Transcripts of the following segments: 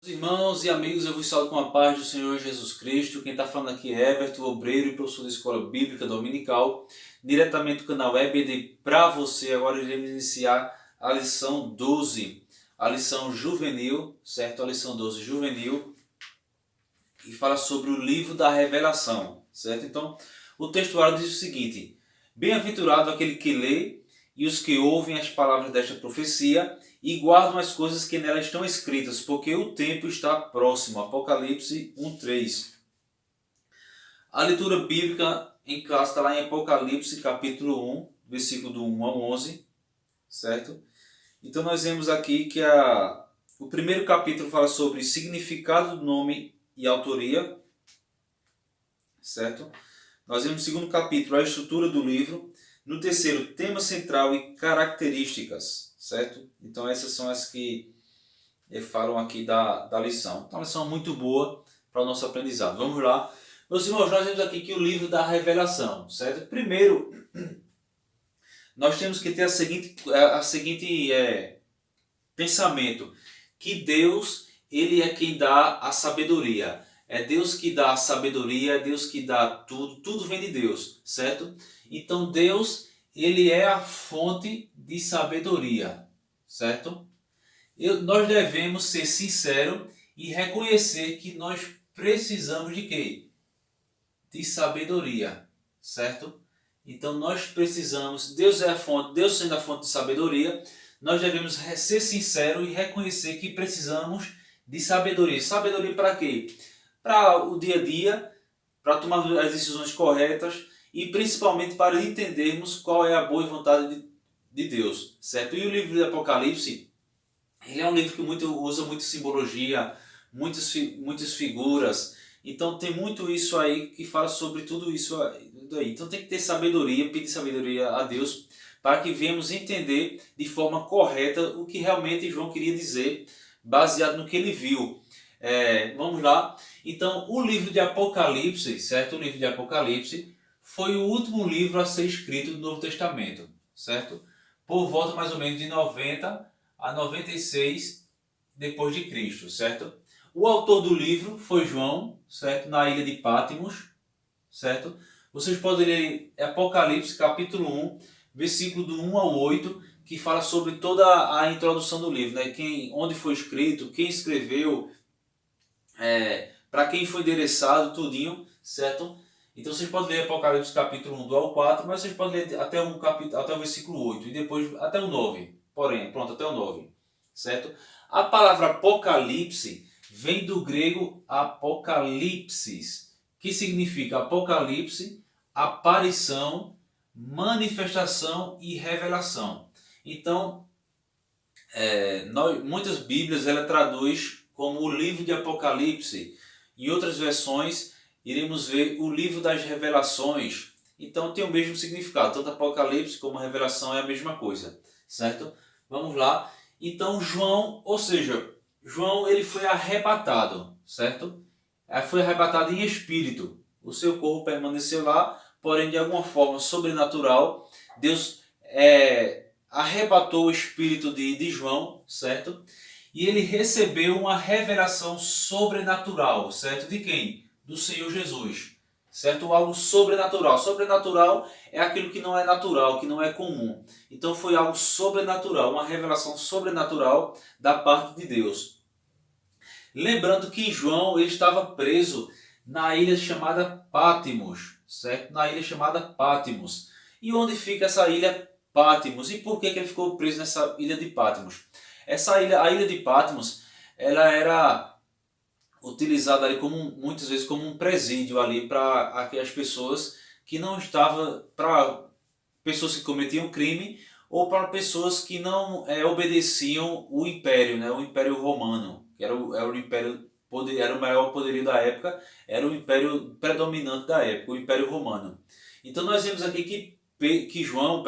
Irmãos e amigos, eu vos saúdo com a paz do Senhor Jesus Cristo. Quem está falando aqui é Everton, obreiro e professor da Escola Bíblica Dominical, diretamente do canal EBD para você. Agora iremos iniciar a lição 12, a lição juvenil, certo? A lição 12 juvenil, e fala sobre o livro da revelação, certo? Então, o textuário diz o seguinte: bem-aventurado aquele que lê e os que ouvem as palavras desta profecia e guardam as coisas que nela estão escritas, porque o tempo está próximo. Apocalipse 1:3. A leitura bíblica em classe está lá em Apocalipse capítulo 1, versículo do 1 ao 11, certo? Então nós vemos aqui que o primeiro capítulo fala sobre significado do nome e autoria, certo? Nós vemos no segundo capítulo a estrutura do livro. No terceiro, tema central e características, certo? Então essas são as que falam aqui da lição. Então, uma lição muito boa para o nosso aprendizado. Vamos lá. Meus irmãos, nós vemos aqui que o livro da revelação, certo? Primeiro, nós temos que ter a seguinte pensamento, que Deus, ele é quem dá a sabedoria. É Deus que dá a sabedoria, é Deus que dá tudo, tudo vem de Deus, certo? Então Deus, ele é a fonte de sabedoria, certo? Nós devemos ser sinceros e reconhecer que nós precisamos de quê? De sabedoria, certo? Então nós precisamos, Deus é a fonte, Deus sendo a fonte de sabedoria, nós devemos ser sinceros e reconhecer que precisamos de sabedoria. Sabedoria para quê? Para o dia a dia, para tomar as decisões corretas e principalmente para entendermos qual é a boa vontade de Deus, certo? E o livro de Apocalipse, ele é um livro que usa muito simbologia, muitas figuras, então tem muito isso aí que fala sobre tudo isso aí. Então tem que ter sabedoria, pedir sabedoria a Deus para que venhamos entender de forma correta o que realmente João queria dizer, baseado no que ele viu. Vamos lá. Então, o livro de Apocalipse, certo? O livro de Apocalipse foi o último livro a ser escrito do Novo Testamento, certo? Por volta mais ou menos de 90 a 96 depois de Cristo, certo? O autor do livro foi João, certo? Na ilha de Patmos, certo? Vocês podem ler Apocalipse capítulo 1, versículo do 1 ao 8, que fala sobre toda a introdução do livro, né? Onde foi escrito, quem escreveu, para quem foi endereçado, tudinho, certo? Então vocês podem ler Apocalipse capítulo 1 do ao 4, mas vocês podem ler até o versículo 8 e depois até o 9. Porém, pronto, até o 9, certo? A palavra Apocalipse vem do grego apocalipsis, que significa Apocalipse, aparição, manifestação e revelação. Então, muitas Bíblias ela traduz como o livro de Apocalipse. Em outras versões, iremos ver o livro das revelações. Então tem o mesmo significado, tanto Apocalipse como Revelação é a mesma coisa, certo? Vamos lá. Então João, ou seja, João ele foi arrebatado, certo? Foi arrebatado em espírito. O seu corpo permaneceu lá, porém de alguma forma sobrenatural, Deus arrebatou o espírito de João, certo? E ele recebeu uma revelação sobrenatural, certo? De quem? Do Senhor Jesus, certo? Algo sobrenatural. Sobrenatural é aquilo que não é natural, que não é comum. Então foi algo sobrenatural, uma revelação sobrenatural da parte de Deus. Lembrando que João ele estava preso na ilha chamada Patmos, certo? Na ilha chamada Patmos. E onde fica essa ilha Patmos? E por que ele ficou preso nessa ilha de Patmos? A ilha de Patmos, ela era utilizada ali muitas vezes como um presídio ali para aquelas pessoas que não estavam, para pessoas que cometiam crime ou para pessoas que não obedeciam o império, né? O Império Romano, que era o império, era o maior poderio da época, era o império predominante da época, o Império Romano. Então nós vemos aqui que João,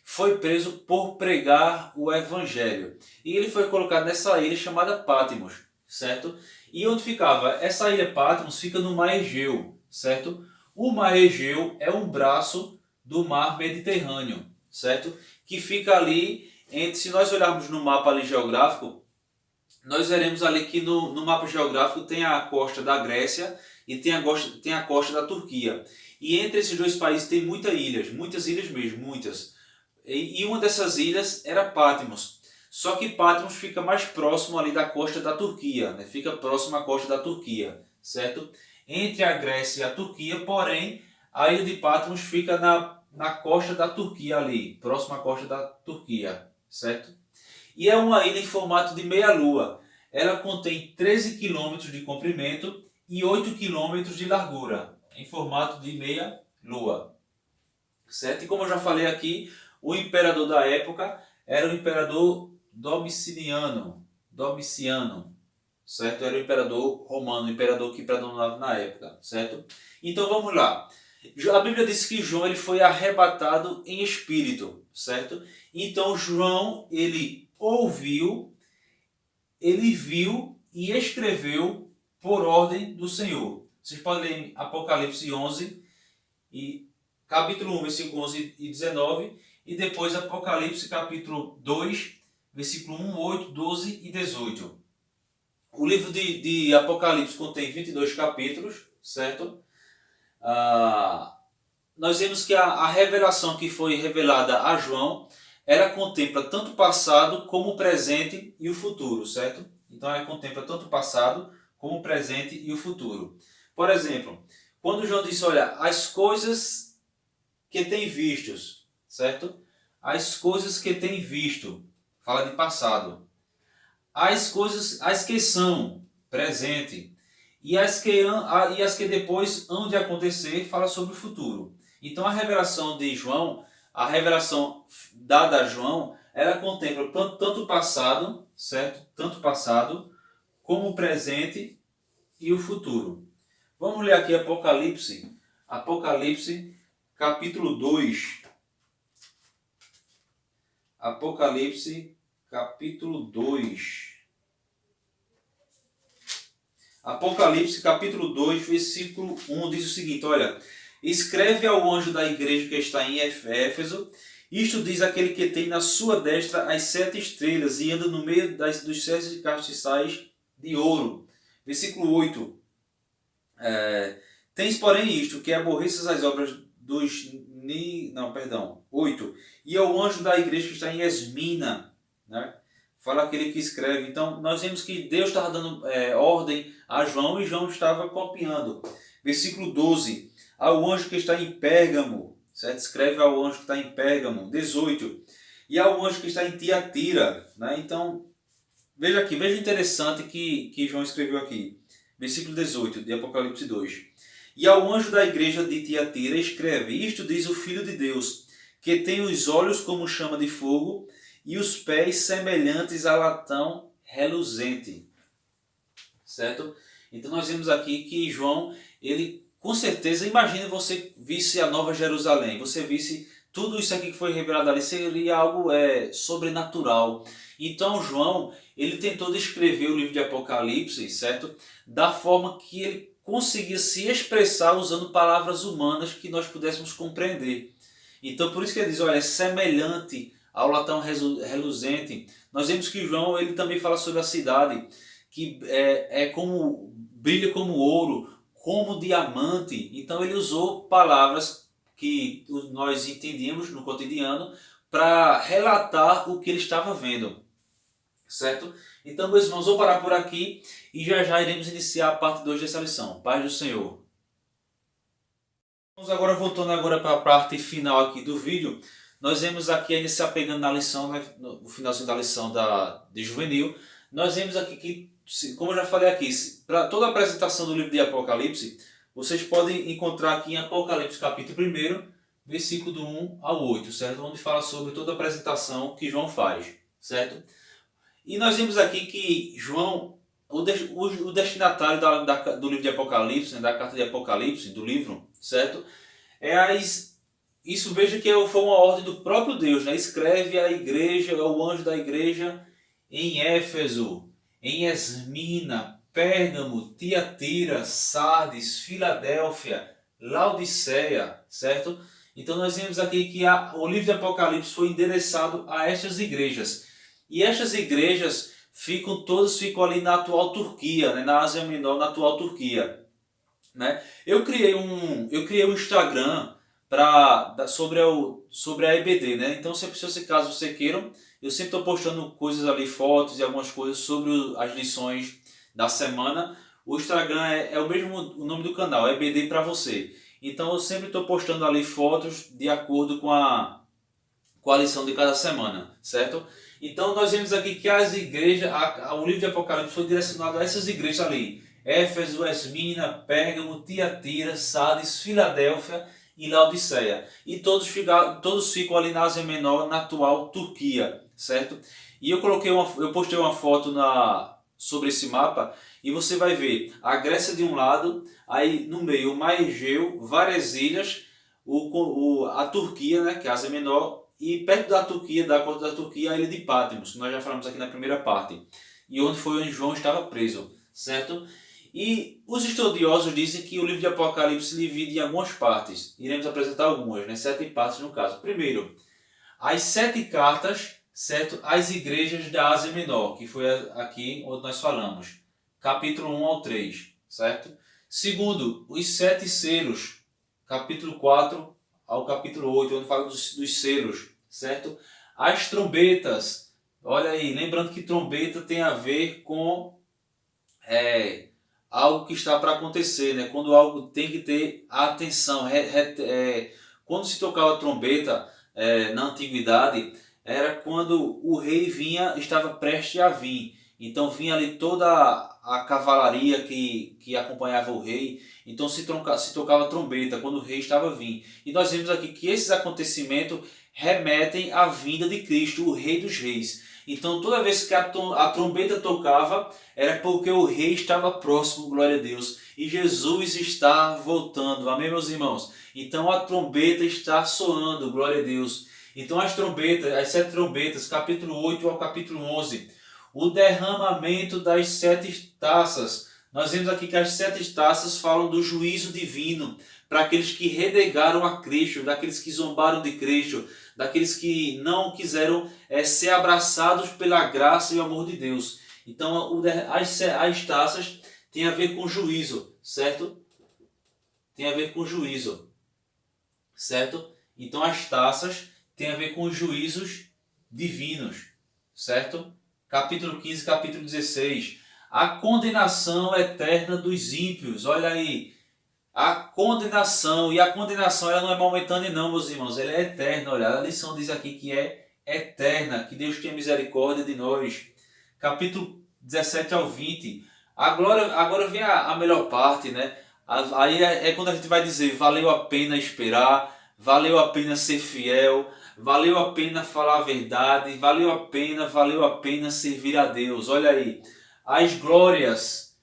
foi preso por pregar o Evangelho. E ele foi colocado nessa ilha chamada Patmos, certo? E onde ficava? Essa ilha Patmos fica no Mar Egeu, certo? O Mar Egeu é um braço do Mar Mediterrâneo, certo? Que fica ali, se nós olharmos no mapa ali geográfico, nós veremos ali que no mapa geográfico tem a costa da Grécia e tem a costa da Turquia. E entre esses dois países tem muitas ilhas mesmo, muitas. E uma dessas ilhas era Patmos. Só que Patmos fica mais próximo ali da costa da Turquia, né? Fica próximo à costa da Turquia, certo? Entre a Grécia e a Turquia, porém, a ilha de Patmos fica na costa da Turquia ali, próximo à costa da Turquia, certo? E é uma ilha em formato de meia-lua. Ela contém 13 quilômetros de comprimento e 8 quilômetros de largura, em formato de meia-lua, certo? E como eu já falei aqui, o imperador da época era o imperador Domiciano, certo? Era o imperador romano, o imperador que predominava na época, certo? Então vamos lá. A Bíblia diz que João ele foi arrebatado em espírito, certo? Então João ele ouviu, ele viu e escreveu por ordem do Senhor. Vocês podem ler em Apocalipse 11, e capítulo 1, versículo 11 e 19, e depois Apocalipse capítulo 2, versículo 1, 8, 12 e 18. O livro de Apocalipse contém 22 capítulos, certo? Nós vemos que a revelação que foi revelada a João, ela contempla tanto o passado como o presente e o futuro, certo? Então ela contempla tanto o passado como o presente e o futuro. Por exemplo, quando João disse, olha, as coisas que tem vistos, certo? As coisas que tem visto, fala de passado. As que são, presente. E as que depois hão de acontecer, fala sobre o futuro. Então a revelação de João, a revelação dada a João, ela contempla tanto o passado, certo? Tanto o passado, como o presente e o futuro. Vamos ler aqui Apocalipse, capítulo 2. Apocalipse, capítulo 2. Apocalipse, capítulo 2, versículo 1, diz o seguinte, olha, escreve ao anjo da igreja que está em Éfeso, isto diz aquele que tem na sua destra as 7 estrelas e anda no meio dos 7 castiçais de ouro. Versículo 8, tens porém isto, que aborreças as obras dos... Não, perdão, 8. E ao anjo da igreja que está em Esmina, né? Fala aquele que escreve. Então, nós vemos que Deus estava dando ordem a João e João estava copiando. Versículo 12. Ao anjo que está em Pérgamo, certo? Escreve ao anjo que está em Pérgamo. 18. E ao anjo que está em Tiatira, né? Então, veja aqui, veja interessante que João escreveu aqui. Versículo 18 de Apocalipse 2. E ao anjo da igreja de Tiatira escreve, isto diz o Filho de Deus, que tem os olhos como chama de fogo e os pés semelhantes a latão reluzente. Certo? Então nós vemos aqui que João, ele com certeza, imagine você visse a Nova Jerusalém, você visse tudo isso aqui que foi revelado ali, seria algo sobrenatural. Então João, ele tentou descrever o livro de Apocalipse, certo? Da forma que ele conseguia se expressar usando palavras humanas que nós pudéssemos compreender. Então por isso que ele diz, olha, é semelhante ao latão reluzente. Nós vemos que João ele também fala sobre a cidade, que como brilha como ouro, como diamante. Então ele usou palavras que nós entendíamos no cotidiano para relatar o que ele estava vendo. Certo? Então, meus irmãos, vou parar por aqui e já iremos iniciar a parte 2 dessa lição. Paz do Senhor. Vamos agora voltando agora para a parte final aqui do vídeo. Nós vemos aqui ainda se apegando na lição, né, no finalzinho da lição de juvenil. Nós vemos aqui que, como eu já falei aqui, para toda a apresentação do livro de Apocalipse, vocês podem encontrar aqui em Apocalipse capítulo 1, versículo do 1 ao 8, certo? Onde fala sobre toda a apresentação que João faz, certo? E nós vemos aqui que João, o destinatário do livro de Apocalipse, né, da carta de Apocalipse, do livro, certo? Isso veja que foi uma ordem do próprio Deus, né? Escreve a igreja, o anjo da igreja em Éfeso, em Esmina, Pérgamo, Tiatira, Sardes, Filadélfia, Laodiceia, certo? Então nós vemos aqui que o livro de Apocalipse foi endereçado a estas igrejas. E estas igrejas todos ficam ali na atual Turquia, né? Na Ásia Menor, na atual Turquia. Né? Eu criei um Instagram sobre a EBD, né? Então, se caso você queiram, eu sempre estou postando coisas ali, fotos e algumas coisas sobre as lições da semana. O Instagram é o mesmo o nome do canal, EBD para você. Então, eu sempre estou postando ali fotos de acordo com a lição de cada semana, certo? Então, nós vemos aqui que as igrejas, o livro de Apocalipse foi direcionado a essas igrejas ali: Éfeso, Esmina, Pérgamo, Tiatira, Sardes, Filadélfia e Laodiceia. E todos ficam ali na Ásia Menor, na atual Turquia, certo? E eu postei uma foto sobre esse mapa e você vai ver a Grécia de um lado, aí no meio o Mar Egeu, várias ilhas, a Turquia, né, que é a Ásia Menor, e perto da Turquia, da costa da Turquia, a ilha de Patmos, que nós já falamos aqui na primeira parte, e onde João estava preso, certo? E os estudiosos dizem que o livro de Apocalipse se divide em algumas partes. Iremos apresentar algumas, né? 7 partes no caso. Primeiro, as 7 cartas, certo? Às igrejas da Ásia Menor, que foi aqui onde nós falamos. Capítulo 1 ao 3, certo? Segundo, os 7 selos, capítulo 4 ao capítulo 8, onde fala dos selos, certo? As trombetas, olha aí, lembrando que trombeta tem a ver com algo que está para acontecer, né? Quando algo tem que ter atenção. Quando se tocava trombeta na antiguidade, era quando o rei estava prestes a vir. Então vinha ali toda a cavalaria que acompanhava o rei. Então se tocava trombeta quando o rei estava vindo. E nós vemos aqui que esses acontecimentos remetem à vinda de Cristo, o Rei dos Reis. Então toda vez que a trombeta tocava, era porque o rei estava próximo, glória a Deus. E Jesus está voltando, amém, meus irmãos? Então a trombeta está soando, glória a Deus. Então as 7 trombetas, capítulo 8 ao capítulo 11. O derramamento das 7 taças. Nós vemos aqui que as 7 taças falam do juízo divino para aqueles que renegaram a Cristo, daqueles que zombaram de Cristo, daqueles que não quiseram ser abraçados pela graça e o amor de Deus. Então as taças têm a ver com juízo, certo? Tem a ver com juízo, certo? Então as taças têm a ver com os juízos divinos, certo? Capítulo 15, capítulo 16. A condenação eterna dos ímpios. Olha aí. A condenação. E a condenação ela não é momentânea não, meus irmãos. Ela é eterna. Olha, a lição diz aqui que é eterna. Que Deus tenha misericórdia de nós. Capítulo 17 ao 20. Agora vem a melhor parte, né? Aí é quando a gente vai dizer: valeu a pena esperar. Valeu a pena ser fiel. Valeu a pena falar a verdade. Valeu a pena servir a Deus. Olha aí. As glórias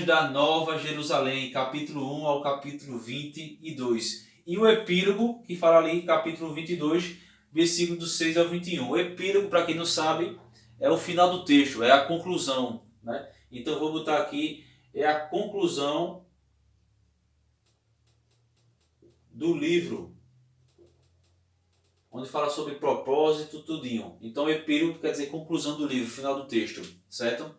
da Nova Jerusalém, capítulo 1 ao capítulo 22. E o epílogo, que fala ali, capítulo 22, versículo do 6 ao 21. O epílogo, para quem não sabe, é o final do texto, é a conclusão, né? Então eu vou botar aqui, é a conclusão do livro, onde fala sobre propósito, tudinho. Então epílogo quer dizer conclusão do livro, final do texto, certo?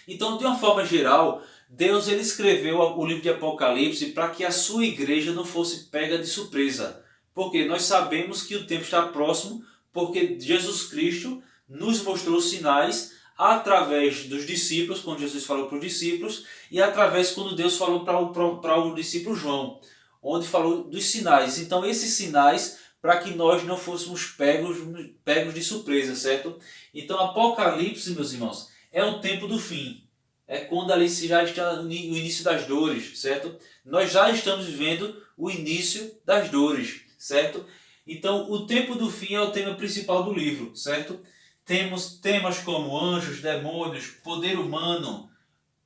Então, de uma forma geral, Deus ele escreveu o livro de Apocalipse para que a sua igreja não fosse pega de surpresa. Porque nós sabemos que o tempo está próximo, porque Jesus Cristo nos mostrou sinais através dos discípulos, quando Jesus falou para os discípulos, e através quando Deus falou para o discípulo João, onde falou dos sinais. Então, esses sinais, para que nós não fôssemos pegos de surpresa, certo? Então, Apocalipse, meus irmãos, é o tempo do fim. É quando ali já está o início das dores, certo? Nós já estamos vivendo o início das dores, certo? Então, o tempo do fim é o tema principal do livro, certo? Temos temas como anjos, demônios, poder humano,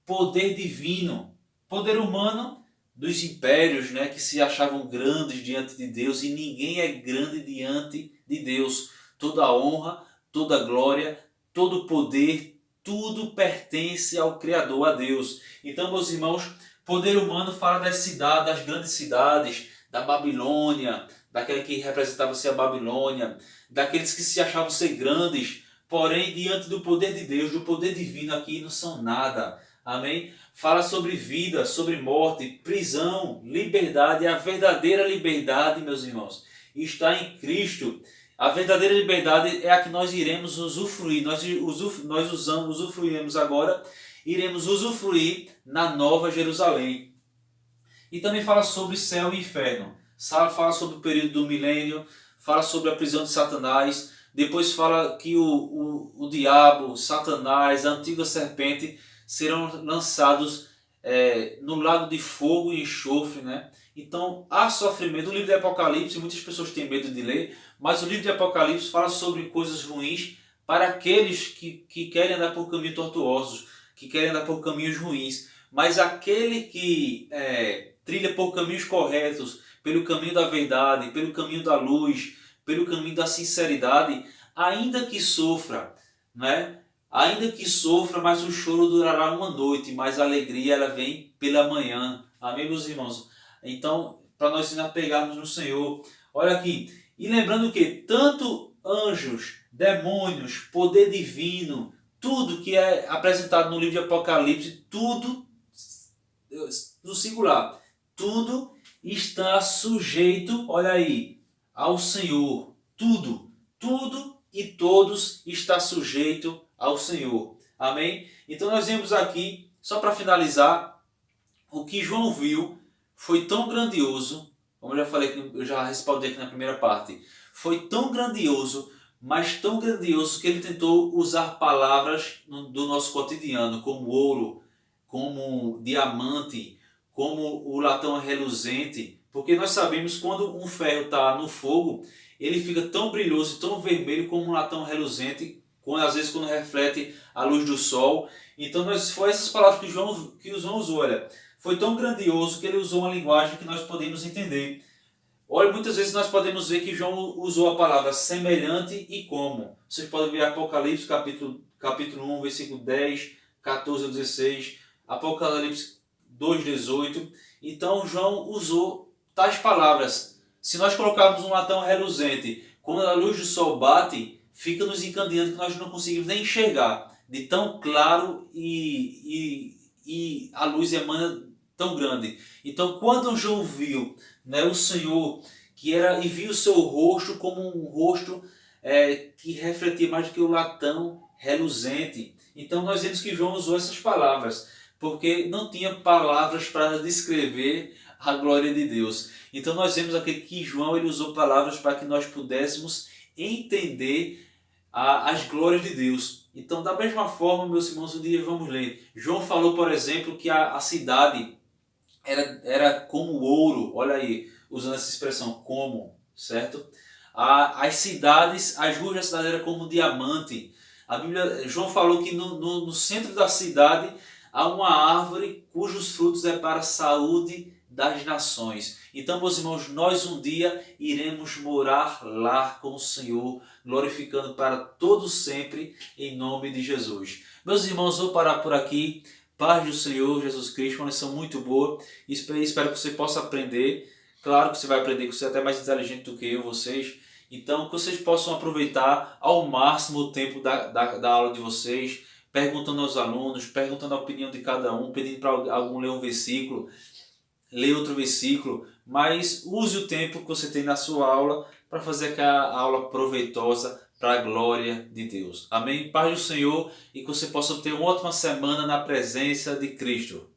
poder divino. Poder humano dos impérios, né, que se achavam grandes diante de Deus, e ninguém é grande diante de Deus. Toda honra, toda glória, todo poder, tudo pertence ao Criador, a Deus. Então, meus irmãos, poder humano fala das cidades, das grandes cidades, da Babilônia, daquele que representava ser a Babilônia, daqueles que se achavam ser grandes. porém diante do poder de Deus, do poder divino aqui não são nada. Amém? Fala sobre vida, sobre morte, prisão, liberdade. A verdadeira liberdade, meus irmãos, está em Cristo. A verdadeira liberdade é a que nós iremos usufruir. Nós usufruiremos agora, iremos usufruir na Nova Jerusalém. E também fala sobre céu e inferno. Fala sobre o período do milênio, fala sobre a prisão de Satanás. Depois fala que o diabo, Satanás, a antiga serpente serão lançados no lago de fogo e enxofre, né? Então há sofrimento. O livro de Apocalipse, muitas pessoas têm medo de ler, mas o livro de Apocalipse fala sobre coisas ruins para aqueles que querem andar por caminhos tortuosos, que querem andar por caminhos ruins. Mas aquele que trilha por caminhos corretos, pelo caminho da verdade, pelo caminho da luz, pelo caminho da sinceridade, ainda que sofra, né? Ainda que sofra, mas o choro durará uma noite, mas a alegria ela vem pela manhã. Amém, meus irmãos? Então, para nós nos apegarmos no Senhor. Olha aqui. E lembrando que tanto anjos, demônios, poder divino, tudo que é apresentado no livro de Apocalipse, tudo, no singular, tudo está sujeito, olha aí, ao Senhor. Tudo e todos está sujeito ao Senhor. Amém? Então nós vemos aqui, só para finalizar, o que João viu foi tão grandioso, como eu já falei, eu já respondi aqui na primeira parte, foi tão grandioso, mas tão grandioso que ele tentou usar palavras do nosso cotidiano, como ouro, como diamante, como o latão reluzente, porque nós sabemos que quando um ferro está no fogo, ele fica tão brilhoso, tão vermelho como um latão reluzente, às vezes quando reflete a luz do sol. Então foi essas palavras que o João usou. Olha, foi tão grandioso que ele usou uma linguagem que nós podemos entender. Olha, muitas vezes nós podemos ver que João usou a palavra semelhante e como. Vocês podem ver Apocalipse capítulo 1, versículo 10, 14 a 16, Apocalipse 2, 18. Então João usou tais palavras. Se nós colocarmos um latão reluzente, quando a luz do sol bate, fica nos encandeando que nós não conseguimos nem enxergar, de tão claro e a luz emana tão grande. Então quando João viu, né, o Senhor, e viu o seu rosto como um rosto que refletia mais do que o latão reluzente. Então nós vemos que João usou essas palavras, porque não tinha palavras para descrever a glória de Deus. Então nós vemos aqui que João ele usou palavras para que nós pudéssemos entender as glórias de Deus. Então da mesma forma, meus irmãos, um dia vamos ler. João falou, por exemplo, que a cidade era como ouro. Olha aí, usando essa expressão, como, certo? As cidades, as ruas da cidade eram como diamante. João falou que no centro da cidade há uma árvore cujos frutos é para a saúde das nações. Então, meus irmãos, nós um dia iremos morar lá com o Senhor, glorificando para todo sempre, em nome de Jesus. Meus irmãos, vou parar por aqui. Paz do Senhor Jesus Cristo, uma lição muito boa. Espero que você possa aprender. Claro que você vai aprender, que você é até mais inteligente do que eu, vocês. Então, que vocês possam aproveitar ao máximo o tempo da aula de vocês, perguntando aos alunos, perguntando a opinião de cada um, pedindo para algum ler um versículo, ler outro versículo, mas use o tempo que você tem na sua aula para fazer aquela aula proveitosa para a glória de Deus. Amém? Paz do Senhor e que você possa ter uma ótima semana na presença de Cristo.